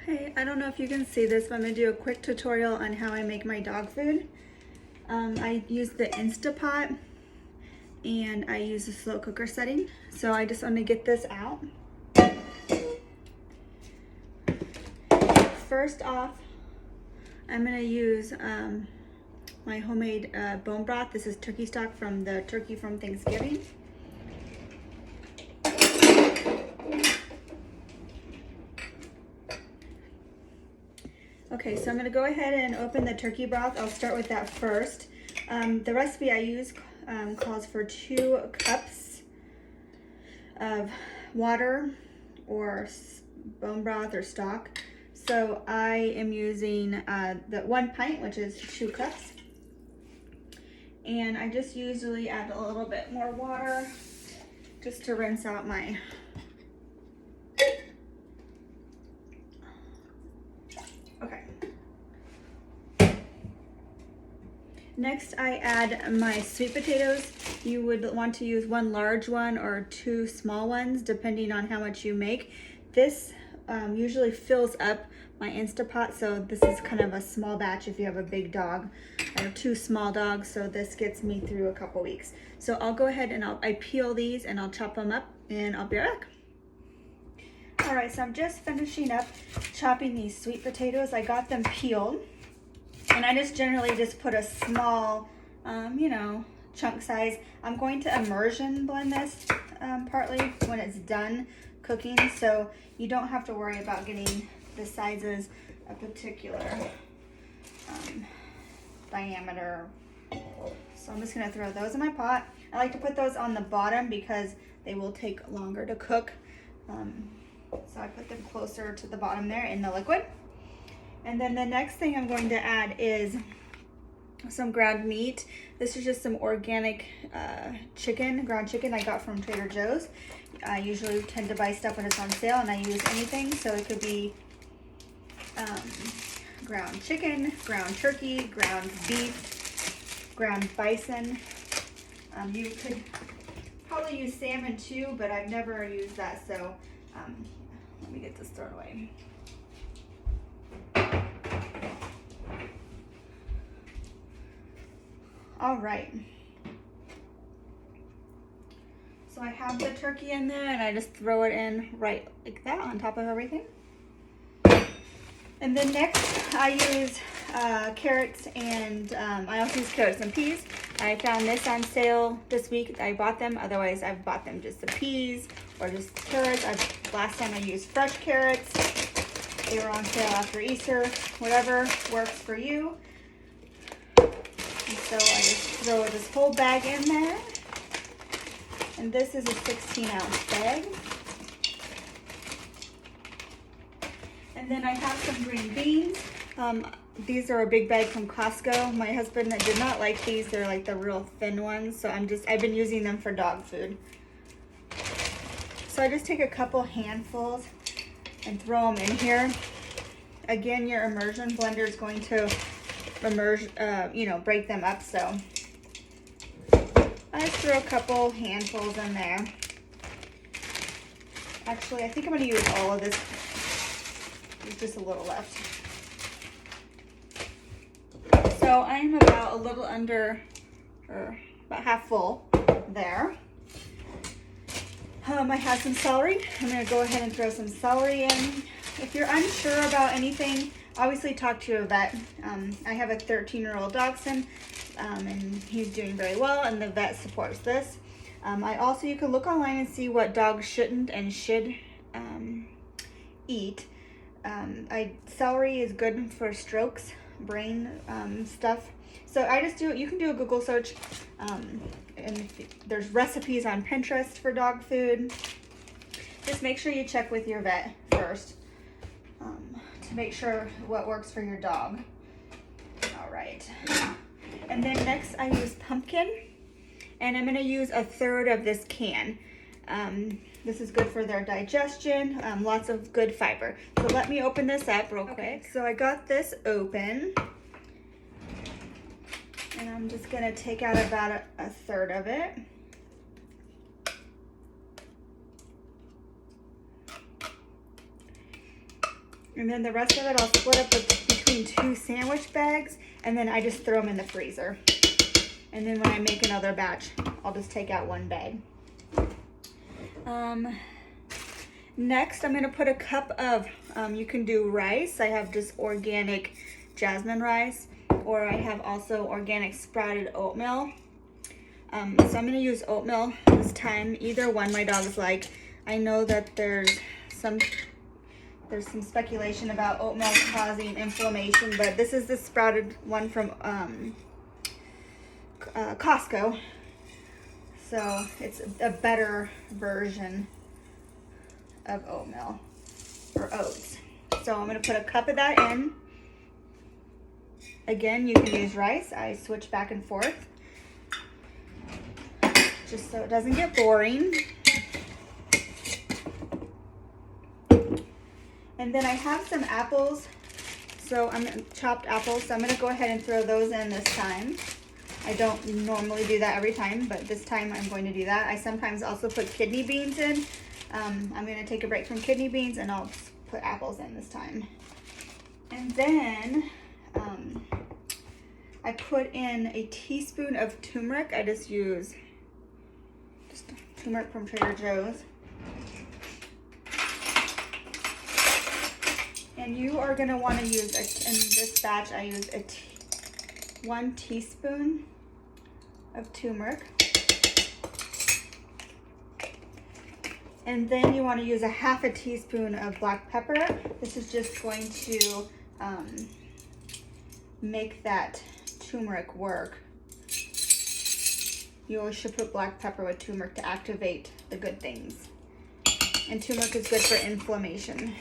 Hey, I don't know if you can see this, but I'm gonna do a quick tutorial on how I make my dog food. I use the Instapot and I use the slow cooker setting. So I just want to get this out. First off, I'm gonna use my homemade bone broth. This is turkey stock from the turkey from Thanksgiving. Okay, so I'm gonna go ahead and open the turkey broth. I'll start with that first. The recipe I use calls for 2 cups of water or bone broth or stock. So I am using the 1 pint, which is 2 cups. And I just usually add a little bit more water just to rinse out my Next, I add my sweet potatoes. You would want to use 1 large one or 2 small ones, depending on how much you make. This usually fills up my Instapot, so this is kind of a small batch if you have a big dog. I have 2 small dogs, so this gets me through a couple weeks. So I'll go ahead and I peel these and I'll chop them up and I'll be right back. All right, so I'm just finishing up chopping these sweet potatoes. I got them peeled. And I just generally just put a small, chunk size. I'm going to immersion blend this partly when it's done cooking, so you don't have to worry about getting the sizes a particular diameter. So I'm just gonna throw those in my pot. I like to put those on the bottom because they will take longer to cook. So I put them closer to the bottom there in the liquid. And then the next thing I'm going to add is some ground meat. This is just some organic ground chicken I got from Trader Joe's. I usually tend to buy stuff when it's on sale and I use anything. So it could be ground chicken, ground turkey, ground beef, ground bison. You could probably use salmon too, but I've never used that. So let me get this thrown away. All right, so I have the turkey in there and I just throw it in right like that on top of everything. And then next I use carrots and I also use carrots and peas. I found this on sale this week. I bought them, otherwise I've bought them just the peas or just carrots. Last time I used fresh carrots. They were on sale after Easter, whatever works for you. And so I just throw this whole bag in there. And this is a 16-ounce bag. And then I have some green beans. These are a big bag from Costco. My husband did not like these. They're like the real thin ones. So I've been using them for dog food. So I just take a couple handfuls and throw them in here. Again, your immersion blender is going to break them up. So I just throw a couple handfuls in there. Actually, I think I'm going to use all of this. There's just a little left. So I'm about a little under, or about half full there. I have some celery. I'm going to go ahead and throw some celery in. If you're unsure about anything, obviously talk to your vet. I have a 13-year-old dachshund, and he's doing very well, and the vet supports this. You can look online and see what dogs shouldn't and should eat. Celery is good for strokes, brain stuff. So I just you can do a Google search, and there's recipes on Pinterest for dog food. Just make sure you check with your vet first to make sure what works for your dog. All right. And then next I use pumpkin, and I'm gonna use 1/3 of this can. This is good for their digestion, lots of good fiber. So let me open this up real quick. So I got this open, and I'm just gonna take out about 1/3 of it. And then the rest of it I'll split up between 2 sandwich bags, and then I just throw them in the freezer. And then when I make another batch, I'll just take out 1 bag. Next, I'm gonna put a cup of, you can do rice. I have just organic jasmine rice, or I have also organic sprouted oatmeal. So I'm gonna use oatmeal this time. Either one my dogs like. I know that there's some speculation about oatmeal causing inflammation, but this is the sprouted one from Costco. So it's a better version of oatmeal or oats. So I'm gonna put a cup of that in. Again, you can use rice. I switch back and forth just so it doesn't get boring. And then I have some apples. So chopped apples. So I'm gonna go ahead and throw those in this time. I don't normally do that every time, but this time I'm going to do that. I sometimes also put kidney beans in. I'm going to take a break from kidney beans and I'll put apples in this time. And then I put in a teaspoon of turmeric. I just use turmeric from Trader Joe's. And you are going to want to use, in this batch, I use 1 teaspoon of turmeric. And then you want to use a 1/2 teaspoon of black pepper. This is just going to make that turmeric work. You always should put black pepper with turmeric to activate the good things. And turmeric is good for inflammation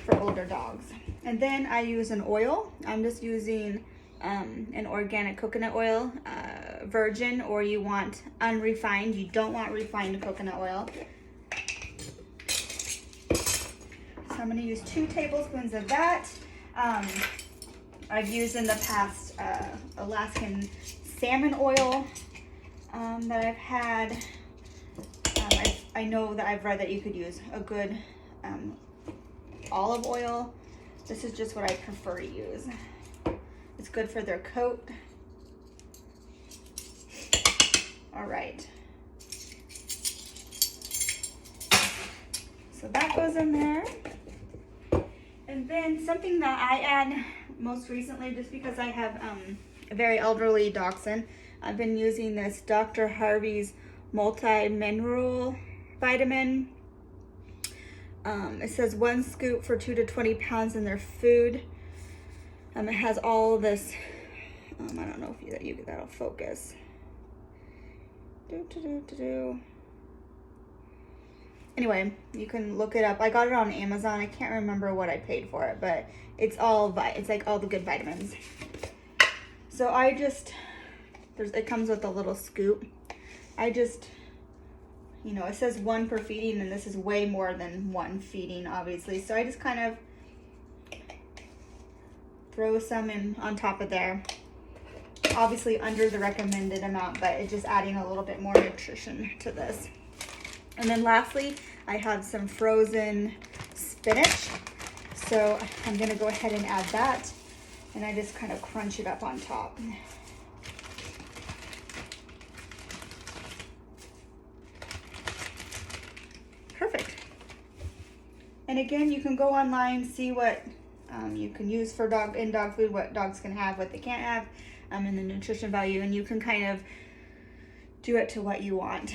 for older dogs. And then I use an oil. I'm just using an organic coconut oil, virgin, or you want unrefined. You don't want refined coconut oil. So I'm going to use 2 tablespoons of that. I've used in the past Alaskan salmon oil that I've had. I know that I've read that you could use a good olive oil. This is just what I prefer to use. It's good for their coat. All right. So that goes in there. And then something that I add most recently, just because I have a very elderly dachshund, I've been using this Dr. Harvey's multi-mineral vitamin. It says 1 scoop for 2 to 20 pounds in their food. It has all this, I don't know if that'll focus. Anyway, you can look it up. I got it on Amazon. I can't remember what I paid for it, but it's like all the good vitamins. So it comes with a little scoop. It says 1 per feeding, and this is way more than 1 feeding, obviously. So I just kind of throw some in on top of there. Obviously under the recommended amount, but it's just adding a little bit more nutrition to this. And then lastly, I have some frozen spinach. So I'm gonna go ahead and add that. And I just kind of crunch it up on top. Perfect. And again, you can go online, see what you can use for dog food, what dogs can have, what they can't have, and the nutrition value, and you can kind of do it to what you want.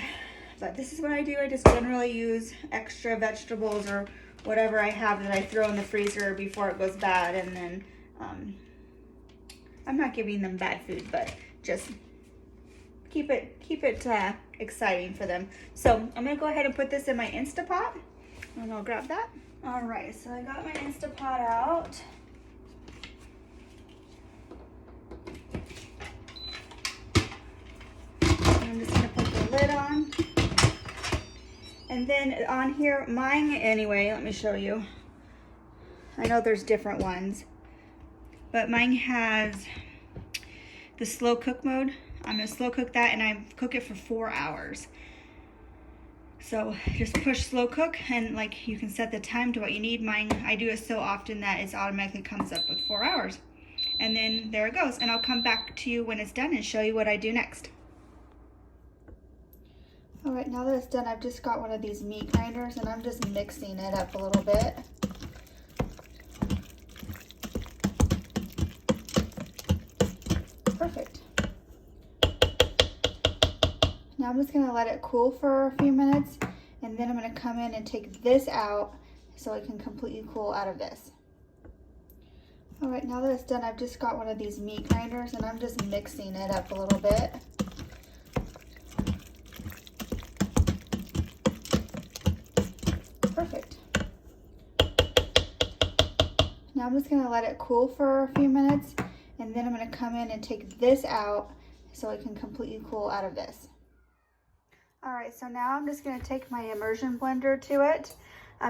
But this is what I do. I just generally use extra vegetables or whatever I have that I throw in the freezer before it goes bad, and then I'm not giving them bad food, but just keep it exciting for them. So I'm gonna go ahead and put this in my Instapot, and I'll grab that. All right, so I got my Instapot out. I'm just gonna put the lid on. And then on here, mine anyway, let me show you. I know there's different ones, but mine has the slow cook mode. I'm gonna slow cook that, and I cook it for 4 hours. So just push slow cook, and like you can set the time to what you need. Mine, I do it so often that it automatically comes up with 4 hours. And then there it goes. And I'll come back to you when it's done and show you what I do next. All right, now that it's done, I've just got one of these meat grinders and I'm just mixing it up a little bit. Perfect. Now I'm just gonna let it cool for a few minutes, and then I'm gonna come in and take this out so it can completely cool out of this. All right, now that it's done, I've just got one of these meat grinders and I'm just mixing it up a little bit. Perfect. Now I'm just gonna let it cool for a few minutes, and then I'm gonna come in and take this out so it can completely cool out of this. All right, so now I'm just gonna take my immersion blender to it.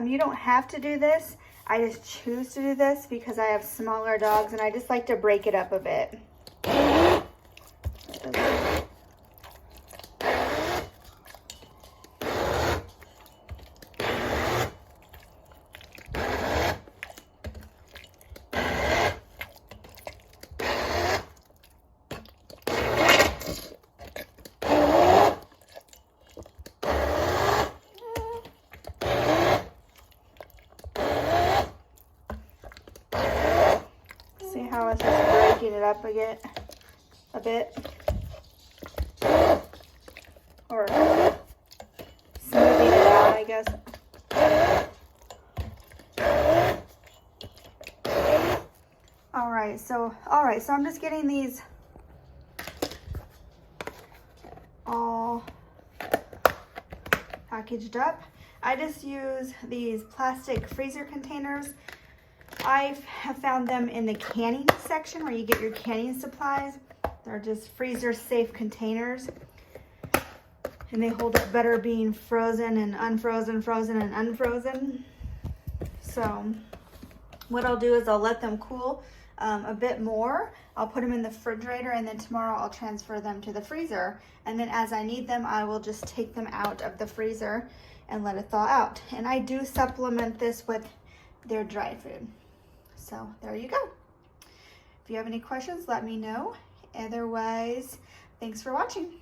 You don't have to do this. I just choose to do this because I have smaller dogs and I just like to break it up a bit. See how it's just breaking it up a bit, or smoothing it out, I guess. All right, so I'm just getting these all packaged up. I just use these plastic freezer containers. I have found them in the canning section where you get your canning supplies. They're just freezer safe containers, and they hold up better being frozen and unfrozen, frozen and unfrozen. So what I'll do is I'll let them cool a bit more. I'll put them in the refrigerator, and then tomorrow I'll transfer them to the freezer. And then as I need them, I will just take them out of the freezer and let it thaw out. And I do supplement this with their dry food. So there you go. If you have any questions, let me know. Otherwise, thanks for watching.